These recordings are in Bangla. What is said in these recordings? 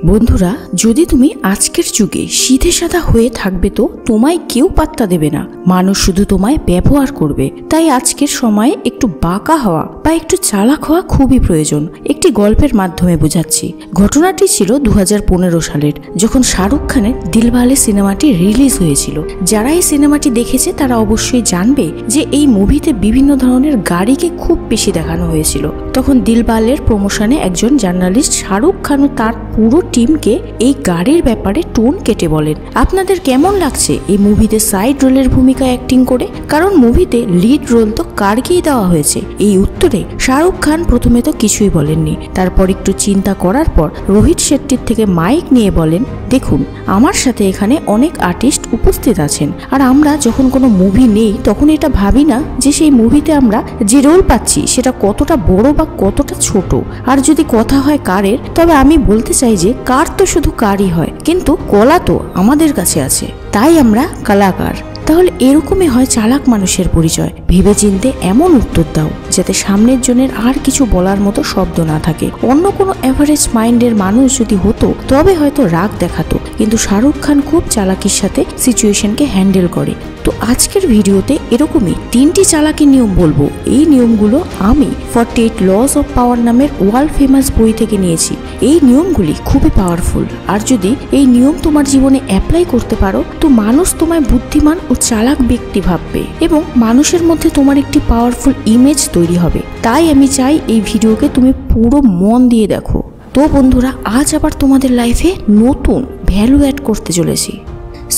বন্ধুরা, যদি তুমি আজকের যুগে সিধে সাদা হয়ে থাকবে তো তোমায় কেউ পাত্তা দেবে না, মানুষ শুধু তোমায় ব্যবহার করবে। তাই আজকের সময়ে একটু বাঁকা হওয়া বা একটু চালাক হওয়া খুবই প্রয়োজন। একটি গল্পের মাধ্যমে বোঝাচ্ছি। ঘটনাটি ছিল 2015 সালের, যখন শাহরুখ খানের দিলওয়ালে সিনেমাটি রিলিজ হয়েছিল। যারা এই সিনেমাটি দেখেছে তারা অবশ্যই জানবে যে এই মুভিতে বিভিন্ন ধরনের গাড়িকে খুব বেশি দেখানো হয়েছিল। তখন দিলওয়ালের প্রমোশনে একজন জার্নালিস্ট শাহরুখ খান ও তার পুরো টিমকে এই গাড়ির ব্যাপারে টোন কেটে বলেন, আপনাদের কেমন লাগছে এই মুভিতে সাইড রোলের ভূমিকা অ্যাক্টিং করে? কারণ মুভিতে লিড রোল তো কারকেই দেওয়া হয়েছে। এই উত্তরে শাহরুখ খান প্রথমে তো কিছুই বলেননি। তারপর একটু চিন্তা করার পর রোহিত শেট্টির থেকে মাইক নিয়ে বলেন, দেখুন, আমার সাথে এখানে অনেক আর্টিস্ট উপস্থিত আছেন, আর আমরা যখন কোনো মুভি নেই তখন এটা ভাবি না যে সেই মুভিতে আমরা যে রোল পাচ্ছি সেটা কতটা বড় বা কতটা ছোট। আর যদি কথা হয় কারের, তবে আমি বলতে চাই যে কার তো শুধু কারই হয়, কিন্তু কলা তো আমাদের কাছে আছে, তাই আমরা কলাকার। তাহলে এরকমই হয় চালাক মানুষের পরিচয়। ভেবেচিন্তে এমন উত্তর দাও যাতে সামনের জনের আর কিছু বলার মতো শব্দ না থাকে। অন্য কোনো এভারেজ মাইন্ডের মানুষ যদি হতো তবে হয়তো রাগ দেখাতো, কিন্তু শাহরুখ খান খুব চালাকির সাথে সিচুয়েশনকে হ্যান্ডেল করে। তো আজকের ভিডিওতে এরকমই 3টি চালাকি নিয়ম বলবো। এই নিয়মগুলো আমি 48 লস অফ পাওয়ার নামের ওয়ার্ল্ড ফেমাস বই থেকে নিয়েছি। এই নিয়মগুলি খুবই পাওয়ারফুল, আর যদি এই নিয়ম তোমার জীবনে অ্যাপ্লাই করতে পারো তো মানুষ তোমায় বুদ্ধিমান ও চালাক ব্যক্তি ভাববে এবং মানুষের মধ্যে তোমার একটি পাওয়ারফুল ইমেজ তৈরি হবে। তাই আমি চাই এই ভিডিওকে তুমি পুরো মন দিয়ে দেখো। তো বন্ধুরা, আজ আবার তোমাদের লাইফে নতুন ভ্যালু অ্যাড করতে চলেছি।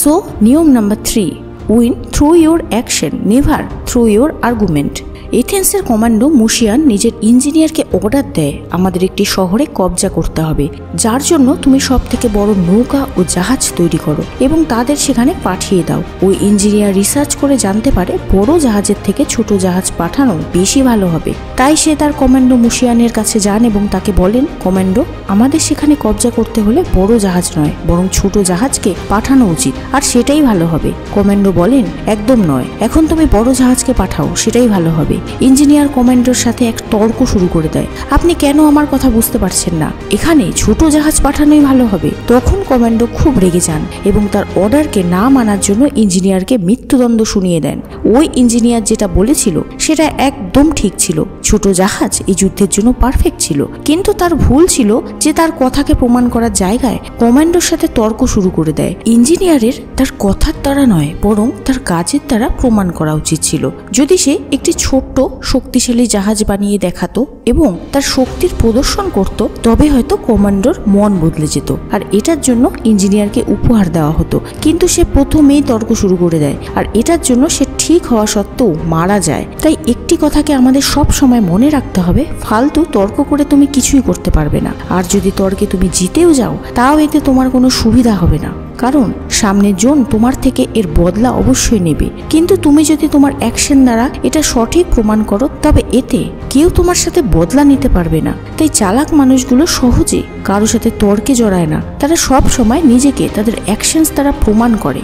সো নিয়ম number 3, win through your action, never through your argument. এথেন্সের কমান্ডো মুশিয়ান নিজের ইঞ্জিনিয়ারকে অর্ডার দেয়, আমাদের একটি শহরে কবজা করতে হবে, যার জন্য তুমি সব থেকে বড় নৌকা ও জাহাজ তৈরি করো এবং তাদের সেখানে পাঠিয়ে দাও। ওই ইঞ্জিনিয়ার রিসার্চ করে জানতে পারে বড় জাহাজের থেকে ছোট জাহাজ পাঠানো বেশি ভালো হবে। তাই সে তার কমান্ডো মুশিয়ানের কাছে যান এবং তাকে বলেন, কমান্ডো, আমাদের সেখানে কবজা করতে হলে বড় জাহাজ নয় বরং ছোট জাহাজকে পাঠানো উচিত, আর সেটাই ভালো হবে। কমান্ডো বলেন, একদম নয়, এখন তুমি বড় জাহাজকে পাঠাও, সেটাই ভালো হবে। ইঞ্জিনিয়ার কমান্ডোর সাথে এক তর্ক শুরু করে দেয়, আপনি কেন আমার কথা বুঝতে পারছেন না? এখানে ছোট জাহাজ পাঠানোই ভালো হবে। তখন কমান্ডো খুব রেগে যান এবং তার অর্ডারকে না মানার জন্য ইঞ্জিনিয়ারকে মৃত্যুদণ্ড শুনিয়ে দেন। ওই ইঞ্জিনিয়ার যেটা বলেছিল সেটা একদম ঠিক ছিল, ছোট জাহাজ এই যুদ্ধের জন্য পারফেক্ট ছিল, কিন্তু তার ভুল ছিল যে তার কথাকে প্রমাণ করার জায়গায় কমান্ডোর সাথে তর্ক শুরু করে দেয়। ইঞ্জিনিয়ারের তার কথার দ্বারা নয় বরং তার কাজের দ্বারা প্রমাণ করা উচিত ছিল। যদি সে একটি ছোট্ট শক্তিশালী জাহাজ বানিয়ে দেখাতো এবং তার শক্তির প্রদর্শন করত, তবে হয়তো কমান্ডোর মন বদলে যেত আর এটার জন্য ইঞ্জিনিয়ারকে উপহার দেওয়া হতো। কিন্তু সে প্রথমেই তর্ক শুরু করে দেয়, আর এটার জন্য সে ঠিক হওয়া সত্ত্বেও মারা যায়। তাই একটি কথাকে আমাদের সব সময় মনে রাখতে হবে, ফালতু তর্ক করে তুমি কিছুই করতে পারবে না। আর যদি তর্কে তুমি জিতেও যাও তাও এতে তোমার কোনো সুবিধা হবে না, কারণ সামনের জন তোমার থেকে এর বদলা অবশ্যই নেবে। কিন্তু তুমি যদি তোমার অ্যাকশন দ্বারা এটা সঠিক প্রমাণ করো তবে এতে কেউ তোমার সাথে বদলা নিতে পারবে না। তাই চালাক মানুষগুলো সহজে কারোর সাথে তর্কে জড়ায় না, তারা সব সময় নিজেকে তাদের অ্যাকশনস দ্বারা প্রমাণ করে।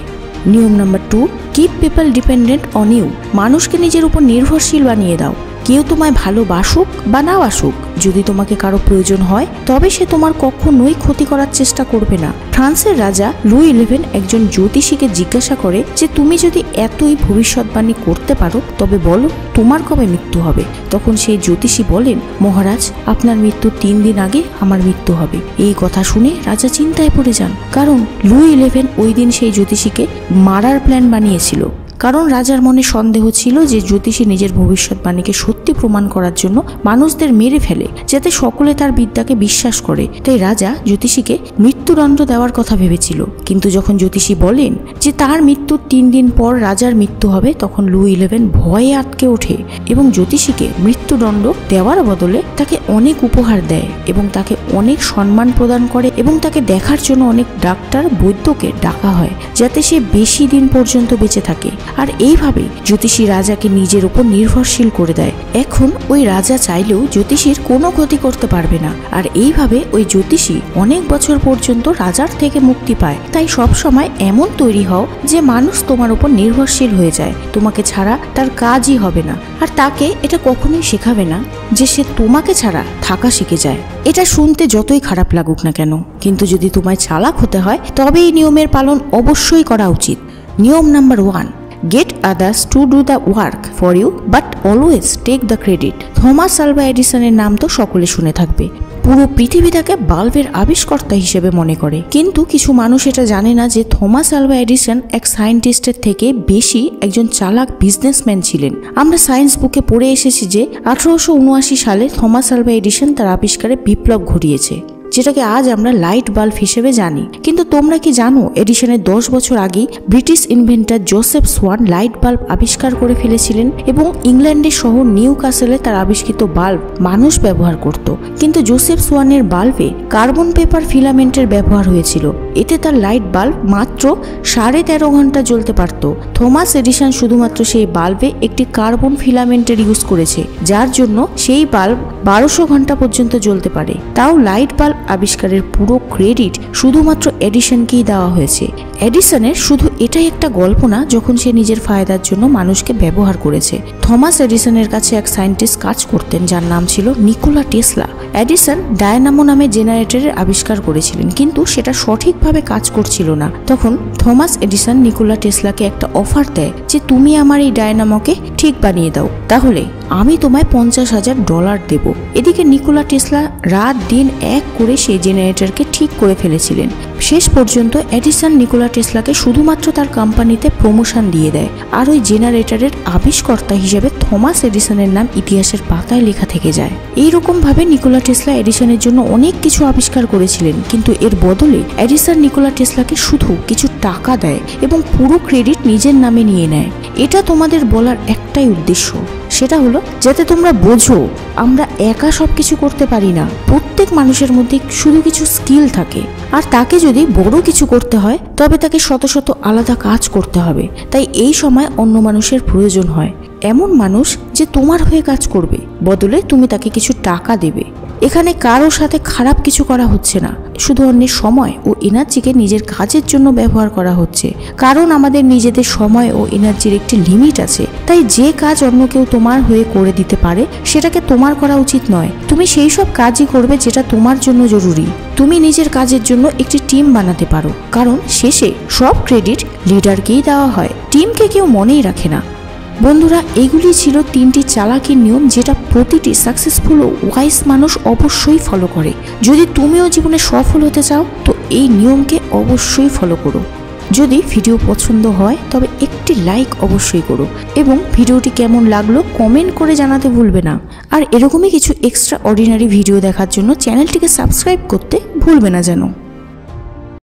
নিয়ম number 2, keep people dependent on you. মানুষকে নিজের উপর নির্ভরশীল বানিয়ে দাও। কেউ তোমায় ভালোবাসুক বা না বাসুক, যদি তোমাকে কারো প্রয়োজন হয় তবে সে তোমার কখনোই ক্ষতি করার চেষ্টা করবে না। ফ্রান্সের রাজা লুই 11 একজন জ্যোতিষীকে জিজ্ঞাসা করে যে তুমি যদি এতই ভবিষ্যৎবাণী করতে পারো তবে বলো তোমার কবে মৃত্যু হবে। তখন সেই জ্যোতিষী বলেন, মহারাজ, আপনার মৃত্যুর 3 দিন আগে আমার মৃত্যু হবে। এই কথা শুনে রাজা চিন্তায় পড়ে যান, কারণ লুই 11 ওই দিন সেই জ্যোতিষীকে মারার প্ল্যান বানিয়েছিল। কারণ রাজার মনে সন্দেহ ছিল যে জ্যোতিষী নিজের ভবিষ্যৎবাণীকে সত্যি প্রমাণ করার জন্য মানুষদের মেরে ফেলে, যাতে সকলে তার বিদ্যাকে বিশ্বাস করে। তাই রাজা জ্যোতিষীকে মৃত্যুদণ্ড দেওয়ার কথা ভেবেছিল। কিন্তু যখন জ্যোতিষী বলেন যে তার মৃত্যুর 3 দিন পর রাজার মৃত্যু হবে, তখন লুই 11 ভয়ে আটকে ওঠে এবং জ্যোতিষীকে মৃত্যুদণ্ড দেওয়ার বদলে তাকে অনেক উপহার দেয় এবং তাকে অনেক সম্মান প্রদান করে এবং তাকে দেখার জন্য অনেক ডাক্তার বৈদ্যকে ডাকা হয় যাতে সে বেশি দিন পর্যন্ত বেঁচে থাকে। আর এইভাবে জ্যোতিষী রাজাকে নিজের উপর নির্ভরশীল করে দেয়। এখন ওই রাজা চাইলেও জ্যোতিষীর কোনো ক্ষতি করতে পারবে না। আর এইভাবে ওই জ্যোতিষী অনেক বছর পর্যন্ত রাজার থেকে মুক্তি পায়। তাই সব সময় এমন তৈরি হও যে মানুষ তোমার উপর নির্ভরশীল হয়ে যায়, তোমাকে ছাড়া তার কাজই হবে না। আর তাকে এটা কখনোই শেখাবে না যে সে তোমাকে ছাড়া থাকা শিখে যায়। এটা শুনতে যতই খারাপ লাগুক না কেন, কিন্তু যদি তোমায় চালাক হতে হয় তবে এই নিয়মের পালন অবশ্যই করা উচিত। নিয়ম number 1, get others to do the work for you but always take the credit. Thomas Alva এডিসনের নাম তো সকলে শুনে থাকবে। পুরো পৃথিবী তাকে বাল্বের আবিষ্কর্তা হিসেবে মনে করে, কিন্তু কিছু মানুষ এটা জানে না যে থমাস আলভা এডিসন এক সায়েন্টিস্টের থেকে বেশি একজন চালাক বিজনেসম্যান ছিলেন। আমরা সায়েন্স বুকে পড়ে এসেছি যে 1879 সালে থমাস আলভা এডিসন তার আবিষ্কারে বিপ্লব ঘটিয়েছে, যেটাকে আজ আমরা লাইট বাল্ব হিসেবে জানি। কিন্তু তোমরা কি জানো এডিসনের 10 বছর আগে British inventor Joseph Swan light bulb আবিষ্কার করে ফেলেছিলেন এবং ইংল্যান্ডের শহর নিউ ক্যাসেলে তার আবিষ্কৃত বাল্ব মানুষ ব্যবহার করত। কিন্তু জোসেফ সোয়ানের বাল্বে কার্বন পেপার ফিলামেন্টের ব্যবহার হয়েছিল। এতে তার লাইট বাল্ব মাত্র 13.5 ঘন্টা জ্বলতে পারত। থমাস এডিসন শুধুমাত্র সেই বাল্বে একটি কার্বন ফিলামেন্টের ইউজ করেছে, যার জন্য সেই বাল্ব 1200 ঘন্টা পর্যন্ত জ্বলতে পারে। তাও লাইট বাল্ব আবিষ্কারের পুরো ক্রেডিট শুধুমাত্র এডিসনকেই দেওয়া হয়েছে। এডিসনের শুধু এটাই একটা গল্প না, যখন সে নিজের ফায়দার জন্য মানুষকে ব্যবহার করেছে। থমাস এডিসনের কাছে এক সায়েন্টিস্ট কাজ করতেন যার নাম ছিল নিকোলা টেসলা। এডিসন ডায়নামো নামে জেনারেটরের আবিষ্কার করেছিলেন, কিন্তু সেটা সঠিকভাবে কাজ করছিল না। তখন থমাস এডিসন নিকোলা টেসলাকে একটা অফার দেয় যে তুমি আমার এই ডায়নামোকে ঠিক বানিয়ে দাও, তাহলে আমি তোমায় $50,000 দেব। এদিকে নিকোলা টেসলা রাত দিন এক করে সেই জেনারেটরকে ঠিক করে ফেলেছিলেন। শেষ পর্যন্ত এডিসন নিকোলা টেসলাকে শুধুমাত্র তার কোম্পানিতে প্রমোশন দিয়ে দেয়, আর ওই জেনারেটরের আবিষ্কর্তা হিসেবে থমাস এডিসনের নাম ইতিহাসের পাতায় লেখা থেকে যায়। এইরকম ভাবে নিকোলা টেসলা এডিসনের জন্য অনেক কিছু আবিষ্কার করেছিলেন, কিন্তু এর বদলে এডিসন নিকোলা টেসলাকে শুধু কিছু টাকা দেয় এবং পুরো ক্রেডিট নিজের নামে নিয়ে নেয়। এটা তোমাদের বলার একটাই উদ্দেশ্য, সেটা হলো যাতে তোমরা বোঝো আমরা একা সবকিছু করতে পারি না। প্রত্যেক মানুষের মধ্যে শুধু কিছু স্কিল থাকে, আর তাকে যদি বড় কিছু করতে হয় তবে তাকে শত শত আলাদা কাজ করতে হবে। তাই এই সময় অন্য মানুষের প্রয়োজন হয়, এমন মানুষ যে তোমার হয়ে কাজ করবে, বদলে তুমি তাকে কিছু টাকা দেবে। এখানে কারো সাথে খারাপ কিছু করা হচ্ছে না, শুধু অন্যের সময় ও এনার্জিকে নিজের কাজের জন্য ব্যবহার করা হচ্ছে। কারণ আমাদের নিজেদের সময় ও এনার্জির একটি লিমিট আছে। তাই যে কাজ অন্য কেউ তোমার হয়ে করে দিতে পারে সেটাকে তোমার করা উচিত নয়। তুমি সেই সব কাজই করবে যেটা তোমার জন্য জরুরি। তুমি নিজের কাজের জন্য একটি টিম বানাতে পারো, কারণ শেষে সব ক্রেডিট লিডারকেই দেওয়া হয়, টিমকে কেউ মনেই রাখে না। বন্ধুরা, এগুলি ছিল 3টি চালাকির নিয়ম যেটা প্রতিটি সাকসেসফুল ও ওয়াইজ মানুষ অবশ্যই ফলো করে। যদি তুমিও জীবনে সফল হতে চাও তো এই নিয়মকে অবশ্যই ফলো করো। যদি ভিডিও পছন্দ হয় তবে একটি লাইক অবশ্যই করো এবং ভিডিওটি কেমন লাগলো কমেন্ট করে জানাতে ভুলবে না। আর এরকমই কিছু এক্সট্রা অর্ডিনারি ভিডিও দেখার জন্য চ্যানেলটিকে সাবস্ক্রাইব করতে ভুলবে না যেন।